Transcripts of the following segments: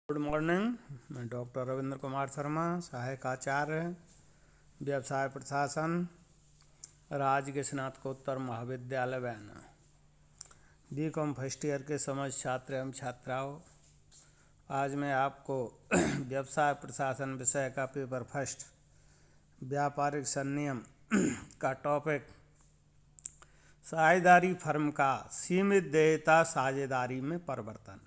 Good morning. मैं doctor Ravindra Kumar Sharma, सहायक आचार्य, व्यवसाय प्रशासन, राजकीय स्नातकोत्तर महाविद्यालय बयाना। बीकॉम फर्स्ट ईयर के समस्त छात्र एवं छात्राओं, आज मैं आपको व्यवसाय प्रशासन विषय का पेपर फर्स्ट व्यापारिक संनियम का टॉपिक साझेदारी फर्म का सीमित देयता साझेदारी में परिवर्तन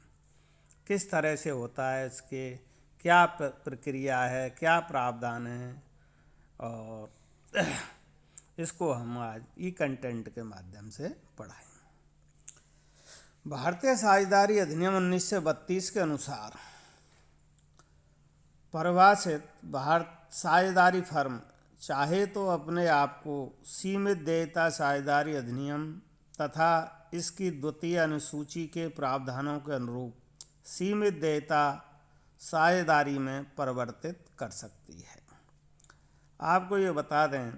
किस तरह से होता है, इसके क्या प्रक्रिया है, क्या प्रावधान है, और इसको हम आज ई कंटेंट के माध्यम से पढ़ाएंगे। भारतीय साझेदारी अधिनियम 1932 के अनुसार परिभाषित साझेदारी फर्म चाहे तो अपने आप को सीमित देयता साझेदारी अधिनियम तथा इसकी द्वितीय अनुसूची के प्रावधानों के अनुरूप सीमित देयता साझेदारी में परिवर्तित कर सकती है। आपको ये बता दें,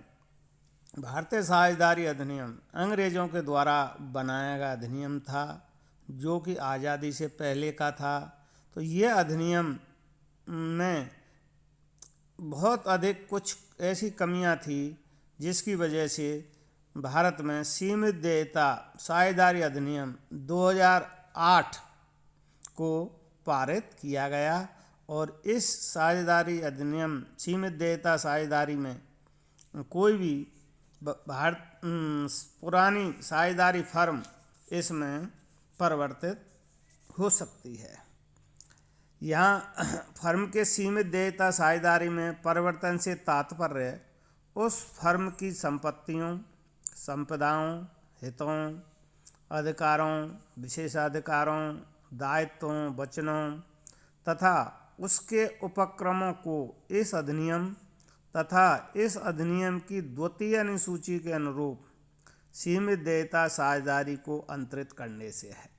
भारतीय साझेदारी अधिनियम अंग्रेज़ों के द्वारा बनाया गया अधिनियम था, जो कि आज़ादी से पहले का था। तो ये अधिनियम में बहुत अधिक कुछ ऐसी कमियां थी जिसकी वजह से भारत में सीमित देयता साझेदारी अधिनियम 2008 को पारित किया गया और इस साझेदारी अधिनियम सीमित देयता साझेदारी में कोई भी पुरानी साझेदारी फर्म इसमें परिवर्तित हो सकती है। यहाँ फर्म के सीमित देयता साझेदारी में परिवर्तन से तात्पर्य उस फर्म की संपत्तियों, संपदाओं, हितों, अधिकारों, विशेषाधिकारों, दायित्वों, वचनों तथा उसके उपक्रमों को इस अधिनियम तथा इस अधिनियम की द्वितीय अनुसूची के अनुरूप सीमित देयता साझेदारी को अंतरित करने से है।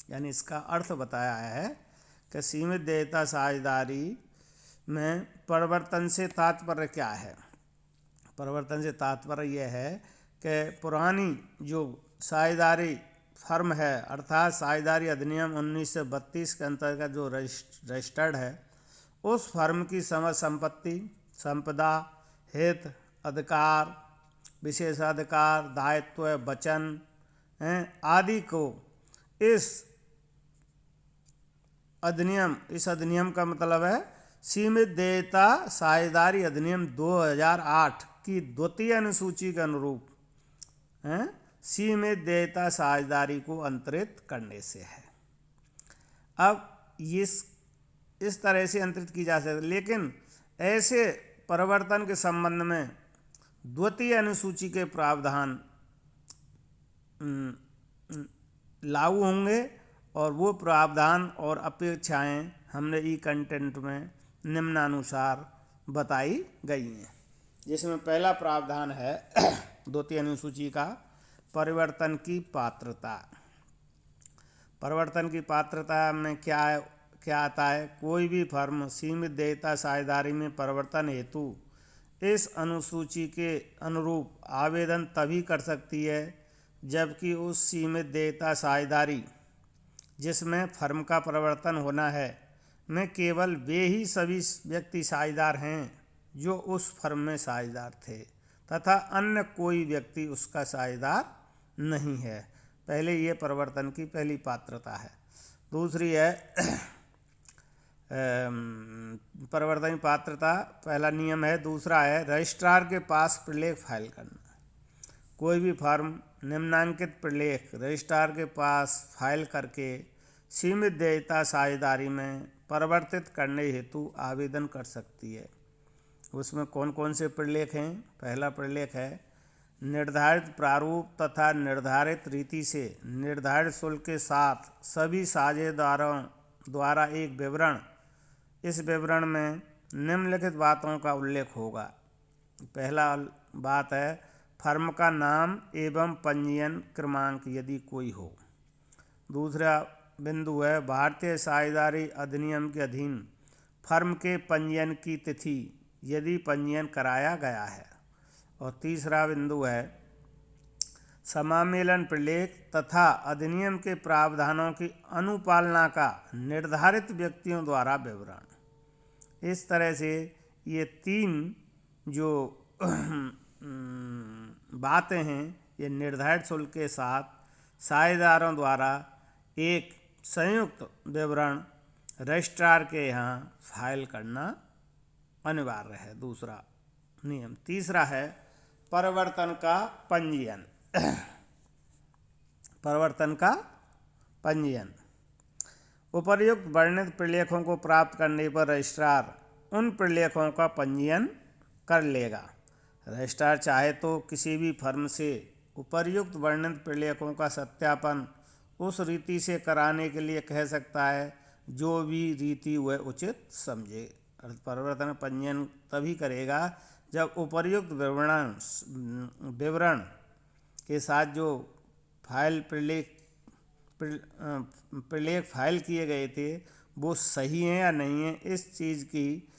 यानी इसका अर्थ बताया है कि सीमित देयता साझेदारी में परिवर्तन से तात्पर्य क्या है। परिवर्तन से तात्पर्य यह है कि पुरानी जो साझेदारी फर्म है, अर्थात साझेदारी अधिनियम 1932 के अंतर्गत जो रजिस्टर्ड है, उस फर्म की समस्त संपत्ति, संपदा, हित, अधिकार, विशेषाधिकार, दायित्व, वचन आदि को इस अधिनियम का मतलब है सीमित देयता साझेदारी अधिनियम 2008 की द्वितीय अनुसूची के अनुरूप सीमित देयता साझेदारी को अंतरित करने से है। अब इस तरह से अंतरित की जा सकती है, लेकिन ऐसे परिवर्तन के संबंध में द्वितीय अनुसूची के प्रावधान लागू होंगे और वो प्रावधान और अपेक्षाएं हमने ई कंटेंट में निम्नानुसार बताई गई हैं। जिसमें पहला प्रावधान है द्वितीय अनुसूची का परिवर्तन की पात्रता। परिवर्तन की पात्रता में क्या आता है? कोई भी फर्म सीमित देयता साझेदारी में परिवर्तन हेतु इस अनुसूची के अनुरूप आवेदन तभी कर सकती है जबकि उस सीमित देयता साझेदारी जिसमें फर्म का परिवर्तन होना है में केवल वे ही सभी व्यक्ति साझेदार हैं जो उस फर्म में साझेदार थे तथा अन्य कोई व्यक्ति उसका साझेदार नहीं है। पहले ये परिवर्तन की पहली पात्रता है। दूसरी है परिवर्तन की पात्रता, पहला नियम है। दूसरा है रजिस्ट्रार के पास प्रलेख फाइल करना। कोई भी फर्म निम्नांकित प्रलेख रजिस्ट्रार के पास फाइल करके सीमित देयता साझेदारी में परिवर्तित करने हेतु आवेदन कर सकती है। उसमें कौन कौन से प्रलेख हैं? पहला प्रलेख है निर्धारित प्रारूप तथा निर्धारित रीति से निर्धारित शुल्क के साथ सभी साझेदारों द्वारा एक विवरण। इस विवरण में निम्नलिखित बातों का उल्लेख होगा। पहला बात है फर्म का नाम एवं पंजीयन क्रमांक यदि कोई हो। दूसरा बिंदु है भारतीय साझेदारी अधिनियम के अधीन फर्म के पंजीयन की तिथि यदि पंजीयन कराया गया है। और तीसरा बिंदु है समामेलन प्रलेख तथा अधिनियम के प्रावधानों की अनुपालना का निर्धारित व्यक्तियों द्वारा विवरण। इस तरह से ये 3 जो बातें हैं ये निर्धारित शुल्क के साथ साझेदारों द्वारा एक संयुक्त विवरण रजिस्ट्रार के यहाँ फाइल करना अनिवार्य है। दूसरा नियम। तीसरा है परिवर्तन का पंजीयन। परिवर्तन का पंजीयन। उपर्युक्त वर्णित प्रलेखों को प्राप्त करने पर रजिस्ट्रार उन प्रलेखों का पंजीयन कर लेगा। रजिस्ट्रार चाहे तो किसी भी फर्म से उपर्युक्त वर्णित प्रलेखों का सत्यापन उस रीति से कराने के लिए कह सकता है जो भी रीति वह उचित समझे। परिवर्तन पंजीयन तभी करेगा जब उपर्युक्त विवरण के साथ जो प्रलेख फाइल किए गए थे वो सही हैं या नहीं है, इस चीज़ की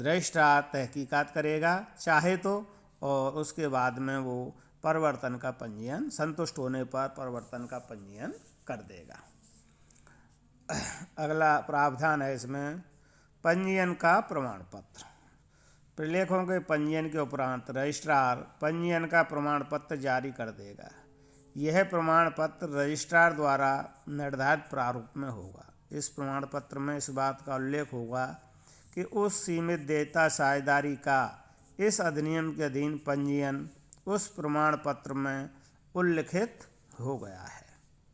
रजिस्ट्रार तहकीकात करेगा चाहे तो, और उसके बाद में वो परिवर्तन का पंजीयन संतुष्ट होने पर परिवर्तन का पंजीयन कर देगा। अगला प्रावधान है इसमें पंजीयन का प्रमाण पत्र। प्रलेखों के पंजीयन के उपरांत रजिस्ट्रार पंजीयन का प्रमाण पत्र जारी कर देगा। यह प्रमाण पत्र रजिस्ट्रार द्वारा निर्धारित प्रारूप में होगा। इस प्रमाण पत्र में इस बात का उल्लेख होगा कि उस सीमित देयता साझेदारी का इस अधिनियम के अधीन पंजीयन उस प्रमाण पत्र में उल्लिखित हो गया है।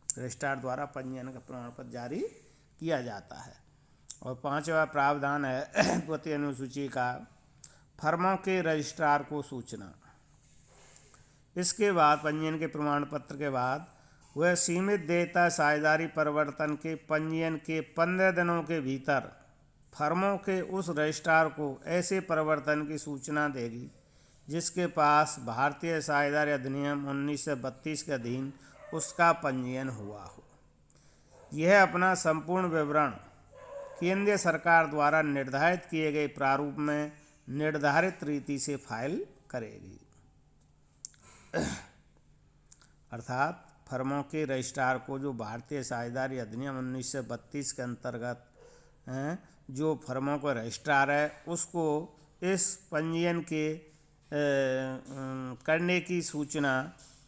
रजिस्ट्रार द्वारा पंजीयन का प्रमाण पत्र जारी किया जाता है। और 5वां प्रावधान है द्वितीय अनुसूची का फर्मों के रजिस्ट्रार को सूचना। इसके बाद पंजीयन के प्रमाण पत्र के बाद वह सीमित देयता साझेदारी परिवर्तन के पंजीयन के 15 दिनों के भीतर फर्मों के उस रजिस्ट्रार को ऐसे परिवर्तन की सूचना देगी जिसके पास भारतीय साझेदारी अधिनियम 1932 के अधीन उसका पंजीयन हुआ हो। यह अपना संपूर्ण विवरण केंद्रीय सरकार द्वारा निर्धारित किए गए प्रारूप में निर्धारित रीति से फाइल करेगी। अर्थात फर्मों के रजिस्ट्रार को जो भारतीय साझेदारी अधिनियम 1932 के अंतर्गत जो फर्मों का रजिस्ट्रार है उसको इस पंजीयन के करने की सूचना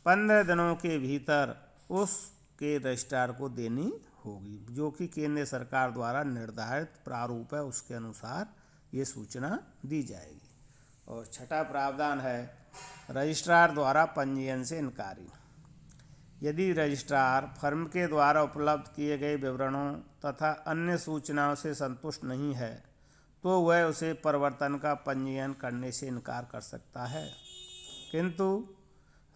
15 दिनों के भीतर उसके रजिस्ट्रार को देनी होगी, जो कि केंद्र सरकार द्वारा निर्धारित प्रारूप है उसके अनुसार ये सूचना दी जाएगी। और 6वां प्रावधान है रजिस्ट्रार द्वारा पंजीयन से इनकारी। यदि रजिस्ट्रार फर्म के द्वारा उपलब्ध किए गए विवरणों तथा अन्य सूचनाओं से संतुष्ट नहीं है तो वह उसे परिवर्तन का पंजीयन करने से इनकार कर सकता है, किंतु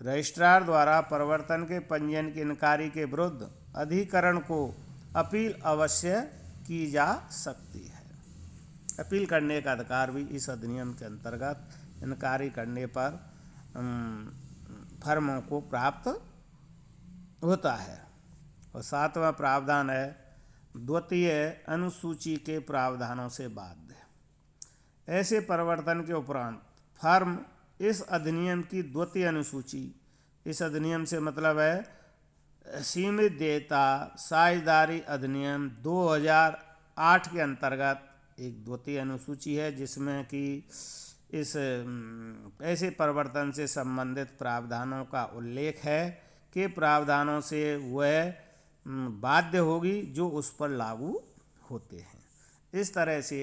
रजिस्ट्रार द्वारा परिवर्तन के पंजीयन की इनकारी के विरुद्ध अधिकरण को अपील अवश्य की जा सकती है। अपील करने का अधिकार भी इस अधिनियम के अंतर्गत इनकारी करने पर फर्मों को प्राप्त होता है। और 7वां प्रावधान है द्वितीय अनुसूची के प्रावधानों से बाध्य। ऐसे परिवर्तन के उपरांत फर्म इस अधिनियम की द्वितीय अनुसूची, इस अधिनियम से मतलब है सीमित देयता साझेदारी अधिनियम 2008 के अंतर्गत एक द्वितीय अनुसूची है जिसमें कि इस ऐसे परिवर्तन से संबंधित प्रावधानों का उल्लेख है कि प्रावधानों से वह बाध्य होगी जो उस पर लागू होते हैं। इस तरह से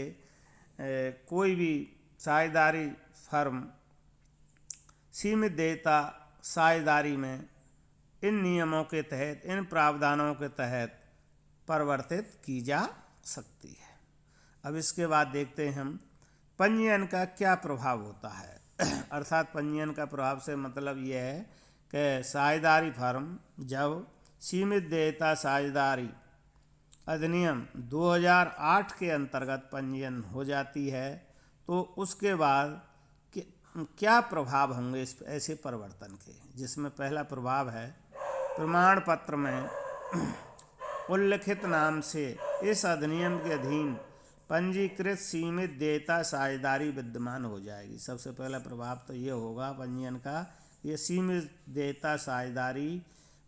कोई भी साझेदारी फर्म सीमित देयता साझेदारी में इन नियमों के तहत, इन प्रावधानों के तहत परिवर्तित की जा सकती है। अब इसके बाद देखते हैं हम पंजीयन का क्या प्रभाव होता है। अर्थात पंजीयन का प्रभाव से मतलब यह है कि साझेदारी फर्म जब सीमित देयता साझेदारी अधिनियम 2008 के अंतर्गत पंजीयन हो जाती है तो उसके बाद क्या प्रभाव होंगे इस ऐसे परिवर्तन के, जिसमें पहला प्रभाव है प्रमाण पत्र में उल्लिखित नाम से इस अधिनियम के अधीन पंजीकृत सीमित देयता साझेदारी विद्यमान हो जाएगी। सबसे पहला प्रभाव तो ये होगा पंजीयन का ये सीमित देयता साझेदारी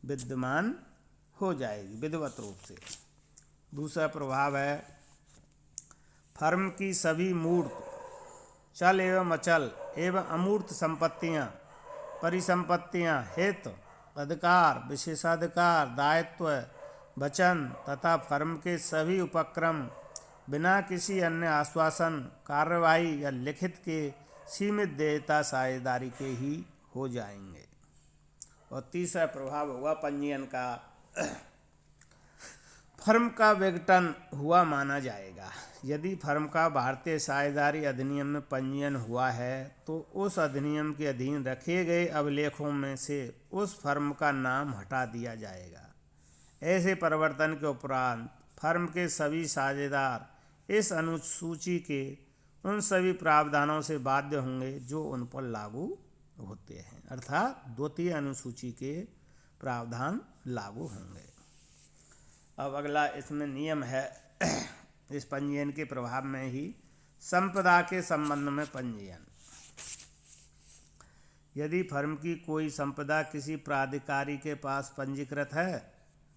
विद्यमान हो जाएगी विधिवत रूप से। दूसरा प्रभाव है फर्म की सभी मूर्त, चल एवं अचल एवं अमूर्त संपत्तियां, परिसंपत्तियां, हित, अधिकार, विशेषाधिकार, दायित्व, वचन तथा फर्म के सभी उपक्रम बिना किसी अन्य आश्वासन, कार्रवाई या लिखित के सीमित देयता साझेदारी के ही हो जाएंगे। और तीसरा प्रभाव होगा पंजीयन का। फर्म का विघटन हुआ माना जाएगा। यदि फर्म का भारतीय साझेदारी अधिनियम में पंजीयन हुआ है तो उस अधिनियम के अधीन रखे गए अभिलेखों में से उस फर्म का नाम हटा दिया जाएगा। ऐसे परिवर्तन के उपरांत फर्म के सभी साझेदार इस अनुसूची के उन सभी प्रावधानों से बाध्य होंगे जो उन पर लागू होते हैं, अर्थात द्वितीय अनुसूची के प्रावधान लागू होंगे। अब अगला इसमें नियम है इस पंजीयन के प्रभाव में ही संपदा के संबंध में पंजीयन। यदि फर्म की कोई संपदा किसी प्राधिकारी के पास पंजीकृत है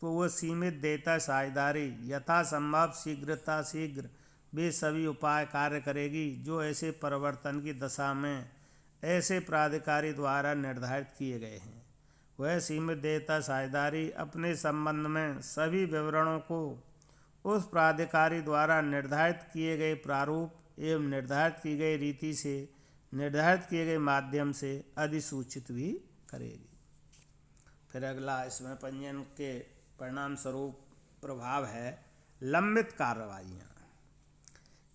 तो वह सीमित देयता साझेदारी यथासंभव शीघ्र वे सभी उपाय कार्य करेगी जो ऐसे परिवर्तन की दशा में ऐसे प्राधिकारी द्वारा निर्धारित किए गए हैं। वह सीमित देयता साझेदारी अपने संबंध में सभी विवरणों को उस प्राधिकारी द्वारा निर्धारित किए गए प्रारूप एवं निर्धारित की गई रीति से निर्धारित किए गए माध्यम से अधिसूचित भी करेगी। फिर अगला इसमें पंजीयन के परिणाम स्वरूप प्रभाव है लंबित कार्रवाइयाँ।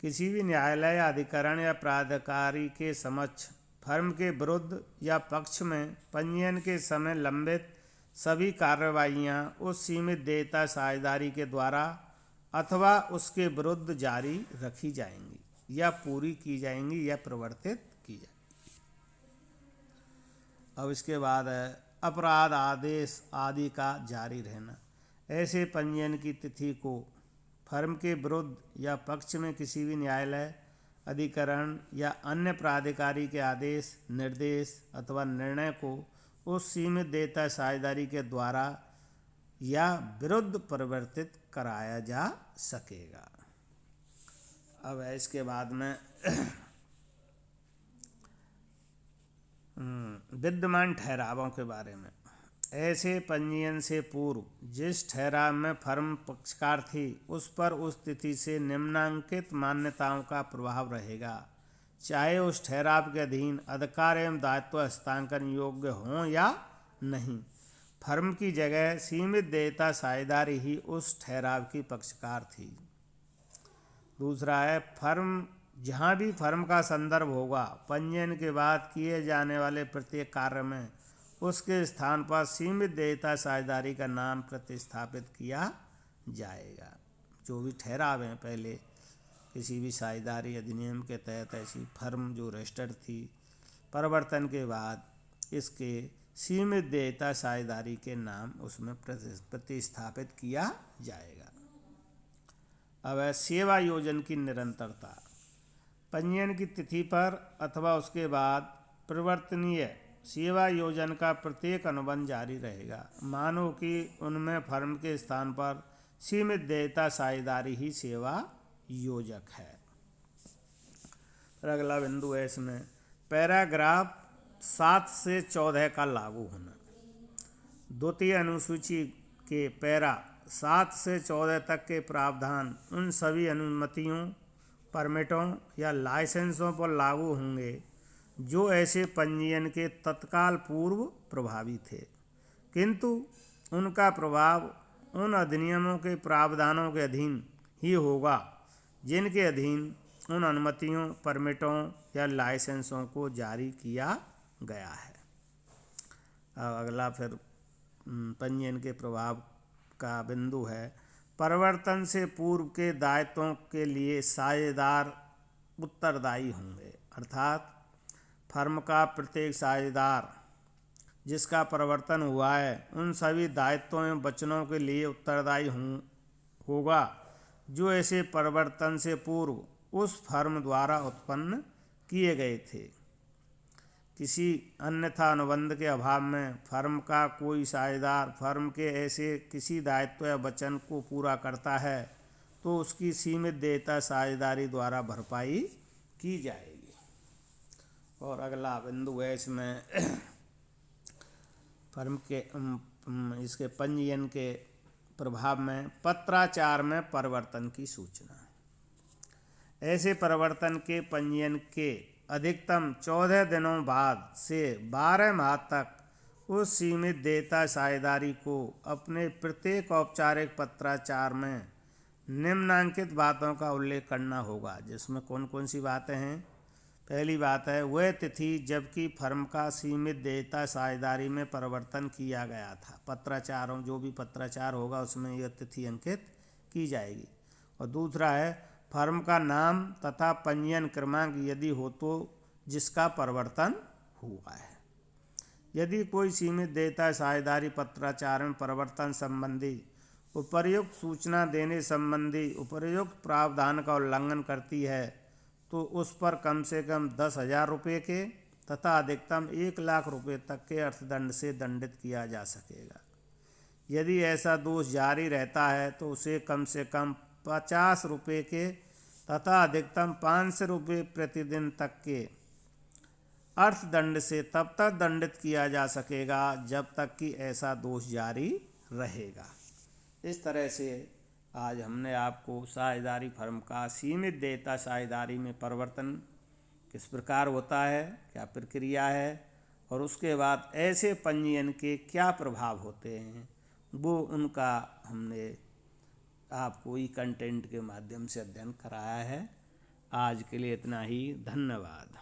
किसी भी न्यायालय या अधिकरण या प्राधिकारी के समक्ष फर्म के विरुद्ध या पक्ष में पंजीयन के समय लंबित सभी कार्रवाइयाँ उस सीमित देयता साझेदारी के द्वारा अथवा उसके विरुद्ध जारी रखी जाएंगी या पूरी की जाएंगी या प्रवर्तित की जाएंगी। अब इसके बाद अपराध आदेश आदि का जारी रहना। ऐसे पंजीयन की तिथि को फर्म के विरुद्ध या पक्ष में किसी भी न्यायालय, अधिकरण या अन्य प्राधिकारी के आदेश, निर्देश अथवा निर्णय को उस सीमित देयता साझेदारी के द्वारा या विरुद्ध परिवर्तित कराया जा सकेगा। अब है इसके बाद में विद्यमान ठहरावों के बारे में। ऐसे पंजीयन से पूर्व जिस ठहराव में फर्म पक्षकार थी उस पर उस तिथि से निम्नांकित मान्यताओं का प्रभाव रहेगा, चाहे उस ठहराव के अधीन अधिकार एवं दायित्व हस्तांतरण योग्य हों या नहीं। फर्म की जगह सीमित देयता साझेदारी ही उस ठहराव की पक्षकार थी। दूसरा है फर्म जहाँ भी फर्म का संदर्भ होगा, पंजीयन के बाद किए जाने वाले प्रत्येक कार्य में उसके स्थान पर सीमित देयता साझेदारी का नाम प्रतिस्थापित किया जाएगा। जो भी ठहराव हैं पहले किसी भी साझेदारी अधिनियम के तहत ऐसी फर्म जो रजिस्टर्ड थी, परिवर्तन के बाद इसके सीमित देयता साझेदारी के नाम उसमें प्रतिस्थापित किया जाएगा। अब है सेवा योजन की निरंतरता। पंजीयन की तिथि पर अथवा उसके बाद परिवर्तनीय सेवा योजन का प्रत्येक अनुबंध जारी रहेगा, मानो कि उनमें फर्म के स्थान पर सीमित देयता साझेदारी ही सेवा योजक है। अगला बिंदु है इसमें पैराग्राफ 7 से 14 का लागू होना। द्वितीय अनुसूची के पैरा 7 से 14 तक के प्रावधान उन सभी अनुमतियों, परमिटों या लाइसेंसों पर लागू होंगे जो ऐसे पंजीयन के तत्काल पूर्व प्रभावी थे, किंतु उनका प्रभाव उन अधिनियमों के प्रावधानों के अधीन ही होगा जिनके अधीन उन अनुमतियों, परमिटों या लाइसेंसों को जारी किया गया है। अब अगला फिर पंजीयन के प्रभाव का बिंदु है परिवर्तन से पूर्व के दायित्वों के लिए साझेदार उत्तरदायी होंगे, अर्थात फर्म का प्रत्येक साझेदार जिसका परिवर्तन हुआ है उन सभी दायित्वों एवं वचनों के लिए उत्तरदायी होगा जो ऐसे परिवर्तन से पूर्व उस फर्म द्वारा उत्पन्न किए गए थे। किसी अन्यथा अनुबंध के अभाव में फर्म का कोई साझेदार फर्म के ऐसे किसी दायित्व या वचन को पूरा करता है तो उसकी सीमित देयता साझेदारी द्वारा भरपाई की जाएगी। और अगला बिंदु है इसमें फर्म के इसके पंजीयन के प्रभाव में पत्राचार में परिवर्तन की सूचना। ऐसे परिवर्तन के पंजीयन के अधिकतम 14 दिनों बाद से 12 माह तक उस सीमित देयता साझेदारी को अपने प्रत्येक औपचारिक पत्राचार में निम्नांकित बातों का उल्लेख करना होगा, जिसमें कौन कौन सी बातें हैं। पहली बात है वह तिथि जबकि फर्म का सीमित देयता साझेदारी में परिवर्तन किया गया था। पत्राचारों जो भी पत्राचार होगा उसमें यह तिथि अंकित की जाएगी। और दूसरा है फर्म का नाम तथा पंजीयन क्रमांक यदि हो तो जिसका परिवर्तन हुआ है। यदि कोई सीमित देयता साझेदारी पत्राचार में परिवर्तन संबंधी उपर्युक्त सूचना देने संबंधी उपर्युक्त प्रावधान का उल्लंघन करती है तो उस पर कम से कम 10,000 रुपये के तथा अधिकतम 1,00,000 रुपये तक के अर्थदंड से दंडित किया जा सकेगा। यदि ऐसा दोष जारी रहता है तो उसे कम से कम 50 रुपये के तथा अधिकतम 500 रुपये प्रतिदिन तक के अर्थदंड से तब तक दंडित किया जा सकेगा जब तक कि ऐसा दोष जारी रहेगा। इस तरह से आज हमने आपको साझेदारी फर्म का सीमित देयता साझेदारी में परिवर्तन किस प्रकार होता है, क्या प्रक्रिया है और उसके बाद ऐसे पंजीयन के क्या प्रभाव होते हैं, वो उनका हमने आपको ई कंटेंट के माध्यम से अध्ययन कराया है। आज के लिए इतना ही, धन्यवाद।